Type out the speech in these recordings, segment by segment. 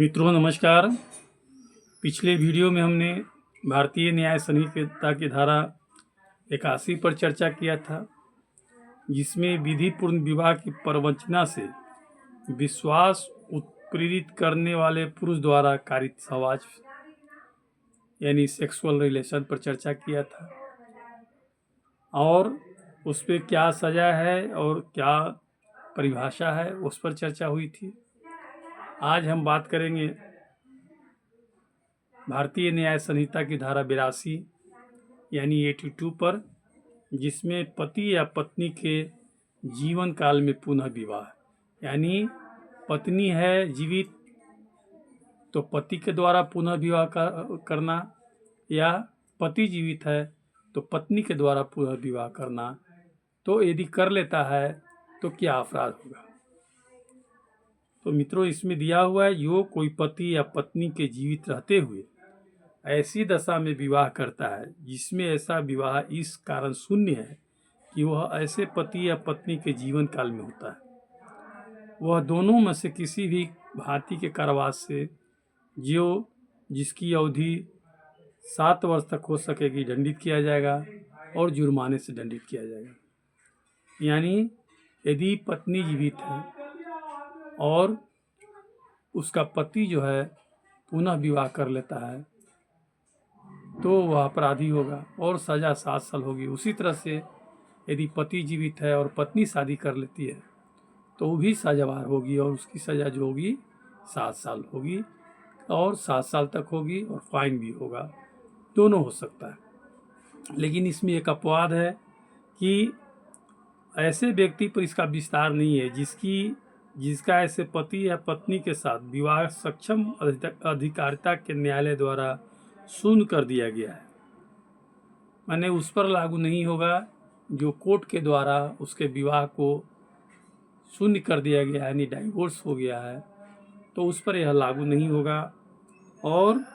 मित्रों नमस्कार। पिछले वीडियो में हमने भारतीय न्याय संहिता की धारा 81 पर चर्चा किया था, जिसमें विधिपूर्ण विवाह की प्रवंचना से विश्वास उत्प्रेरित करने वाले पुरुष द्वारा कारित सहवास यानी सेक्सुअल रिलेशन पर चर्चा किया था और उस पर क्या सजा है और क्या परिभाषा है उस पर चर्चा हुई थी। आज हम बात करेंगे भारतीय न्याय संहिता की धारा 82 यानी 82 पर, जिसमें पति या पत्नी के जीवन काल में पुनः विवाह यानी पत्नी है जीवित तो पति के द्वारा पुनः विवाह करना या पति जीवित है तो पत्नी के द्वारा पुनः विवाह करना, तो यदि कर लेता है तो क्या अपराध होगा। तो मित्रों इसमें दिया हुआ है, जो कोई पति या पत्नी के जीवित रहते हुए ऐसी दशा में विवाह करता है जिसमें ऐसा विवाह इस कारण शून्य है कि वह ऐसे पति या पत्नी के जीवन काल में होता है, वह दोनों में से किसी भी भांति के कारावास से जिसकी अवधि 7 वर्ष तक हो सकेगी दंडित किया जाएगा और जुर्माने से दंडित किया जाएगा। यानी यदि पत्नी जीवित है और उसका पति जो है पुनः विवाह कर लेता है तो वह अपराधी होगा और सज़ा 7 साल होगी। उसी तरह से यदि पति जीवित है और पत्नी शादी कर लेती है तो वो भी सजावार होगी और उसकी सज़ा जो होगी 7 साल होगी और 7 साल तक होगी और फाइन भी होगा, दोनों हो सकता है। लेकिन इसमें एक अपवाद है कि ऐसे व्यक्ति पर इसका विस्तार नहीं है जिसका ऐसे पति या पत्नी के साथ विवाह सक्षम अधिकारिता के न्यायालय द्वारा शून्य कर दिया गया है, माने उस पर लागू नहीं होगा। जो कोर्ट के द्वारा उसके विवाह को शून्य कर दिया गया है यानी डाइवोर्स हो गया है, तो उस पर यह लागू नहीं होगा। और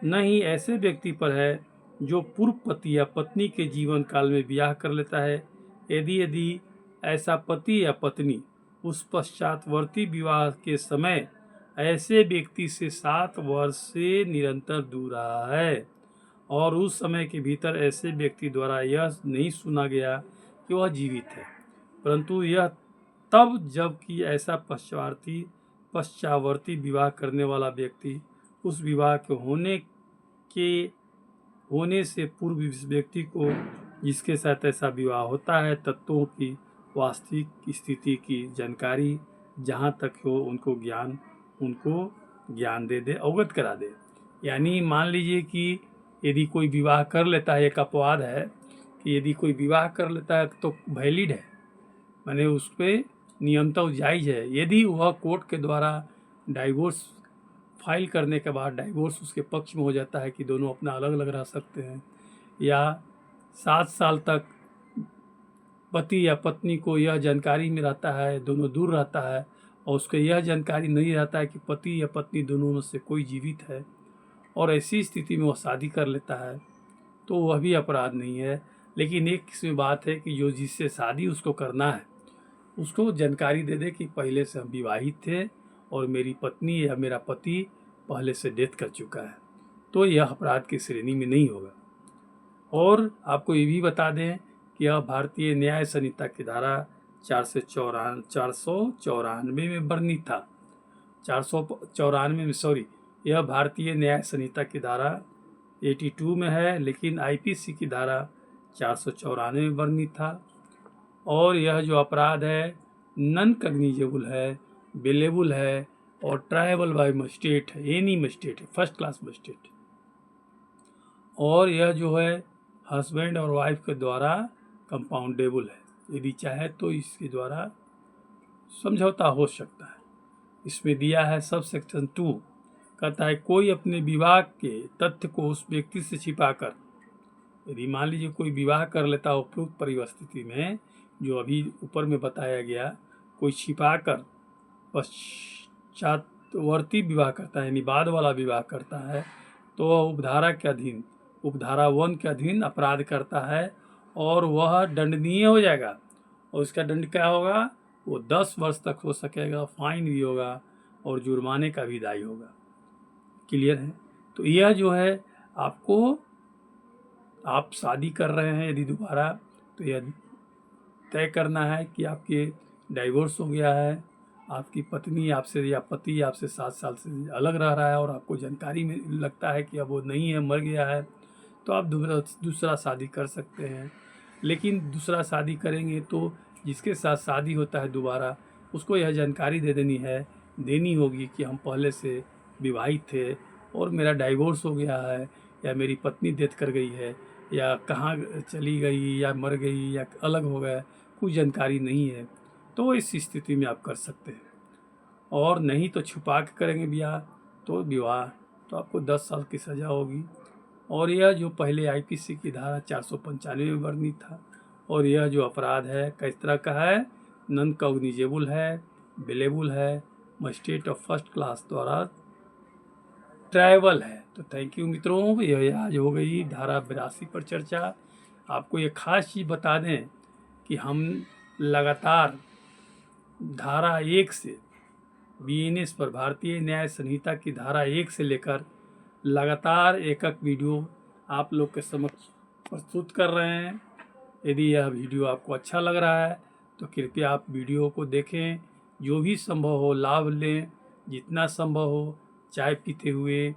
न ही ऐसे व्यक्ति पर है जो पूर्व पति या पत्नी के जीवन काल में विवाह कर लेता है, यदि ऐसा पति या पत्नी उस पश्चातवर्ती विवाह के समय ऐसे व्यक्ति से 7 वर्ष से निरंतर दूर रहा है और उस समय के भीतर ऐसे व्यक्ति द्वारा यह नहीं सुना गया कि वह जीवित है, परंतु यह तब जबकि ऐसा पश्चावर्ती विवाह करने वाला व्यक्ति उस विवाह के होने से पूर्व इस व्यक्ति को जिसके साथ ऐसा विवाह होता है तत्वों की वास्तविक स्थिति की जानकारी जहाँ तक हो उनको ज्ञान दे अवगत करा दे। यानी मान लीजिए कि यदि कोई विवाह कर लेता है, एक अपवाद है कि यदि कोई विवाह कर लेता है तो वैलिड है, माने उस पर नियमतः जायज़ है। यदि वह कोर्ट के द्वारा डाइवोर्स फाइल करने के बाद डाइवोर्स उसके पक्ष में हो जाता है कि दोनों अपना अलग अलग रह सकते हैं, या 7 साल तक पति या पत्नी को यह जानकारी में रहता है, दोनों दूर रहता है और उसको यह जानकारी नहीं रहता है कि पति या पत्नी दोनों में से कोई जीवित है, और ऐसी स्थिति में वह शादी कर लेता है, तो वह भी अपराध नहीं है। लेकिन एक इसमें बात है कि जो जिससे शादी उसको करना है उसको जानकारी दे दे कि पहले से हम विवाहित थे और मेरी पत्नी या मेरा पति पहले से डेथ कर चुका है, तो यह अपराध की श्रेणी में नहीं होगा। और आपको ये भी बता दें कि यह भारतीय न्याय संहिता की धारा 494 में वर्णित था। 494 में यह भारतीय न्याय संहिता की धारा 82 में है, लेकिन आईपीसी की धारा 494 में वर्णित था। और यह जो अपराध है नॉन कॉग्निजेबल है, बेलेबल है और ट्रायबल बाय मजिस्ट्रेट है, एनी मजिस्ट्रेट है, फर्स्ट क्लास मजिस्ट्रेट। और यह जो है हस्बैंड और वाइफ के द्वारा कंपाउंडेबल है, यदि चाहे तो इसके द्वारा समझौता हो सकता है। इसमें दिया है सब सेक्शन 2, कहता है कोई अपने विवाह के तथ्य को उस व्यक्ति से छिपाकर, यदि मान लीजिए कोई विवाह कर लेता हो उपयुक्त परिस्थिति में जो अभी ऊपर में बताया गया, कोई छिपाकर पश्चातवर्ती विवाह करता है यानी बाद वाला विवाह करता है, तो वह उपधारा 1 के अधीन अपराध करता है और वह दंडनीय हो जाएगा। और उसका दंड क्या होगा, वो 10 वर्ष तक हो सकेगा, फाइन भी होगा और जुर्माने का भी दायी होगा। क्लियर है? तो यह जो है आपको, आप शादी कर रहे हैं यदि दोबारा, तो यह तय करना है कि आपके डाइवोर्स हो गया है, आपकी पत्नी आपसे या पति आपसे 7 साल से अलग रह रहा है और आपको जानकारी में लगता है कि अब वो नहीं है, मर गया है, तो आप दूसरा शादी कर सकते हैं। लेकिन दूसरा शादी करेंगे तो जिसके साथ शादी होता है दोबारा, उसको यह जानकारी देनी होगी कि हम पहले से विवाहित थे और मेरा डाइवोर्स हो गया है, या मेरी पत्नी डेथ कर गई है, या कहाँ चली गई, या मर गई, या अलग हो गया, कुछ जानकारी नहीं है, तो इस स्थिति में आप कर सकते हैं। और नहीं तो छुपा के करेंगे ब्याह, तो विवाह, तो आपको 10 साल की सज़ा होगी। और यह जो पहले आईपीसी की धारा 495 में वर्णित था, और यह जो अपराध है किस तरह का है, नॉन कॉग्निजेबल है, बेलेबल है, मजिस्ट्रेट ऑफ फर्स्ट क्लास द्वारा ट्रायबल है। तो थैंक यू मित्रों, यह आज हो गई धारा 82 पर चर्चा। आपको ये खास चीज़ बता दें कि हम लगातार धारा 1 से बीएनएस पर, भारतीय न्याय संहिता की धारा 1 से लेकर लगातार एक वीडियो आप लोग के समक्ष प्रस्तुत कर रहे हैं। यदि यह वीडियो आपको अच्छा लग रहा है तो कृपया आप वीडियो को देखें, जो भी संभव हो लाभ लें, जितना संभव हो, चाय पीते हुए,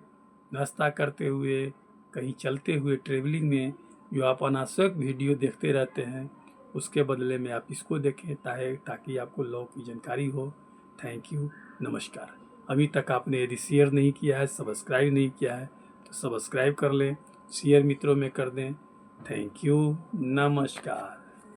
नाश्ता करते हुए, कहीं चलते हुए, ट्रेवलिंग में जो आप अनावश्यक वीडियो देखते रहते हैं, उसके बदले में आप इसको देखें ताकि आपको लॉ की जानकारी हो। थैंक यू, नमस्कार। अभी तक आपने यदि शेयर नहीं किया है, सब्सक्राइब नहीं किया है, तो सब्सक्राइब कर लें, शेयर मित्रों में कर दें। थैंक यू, नमस्कार।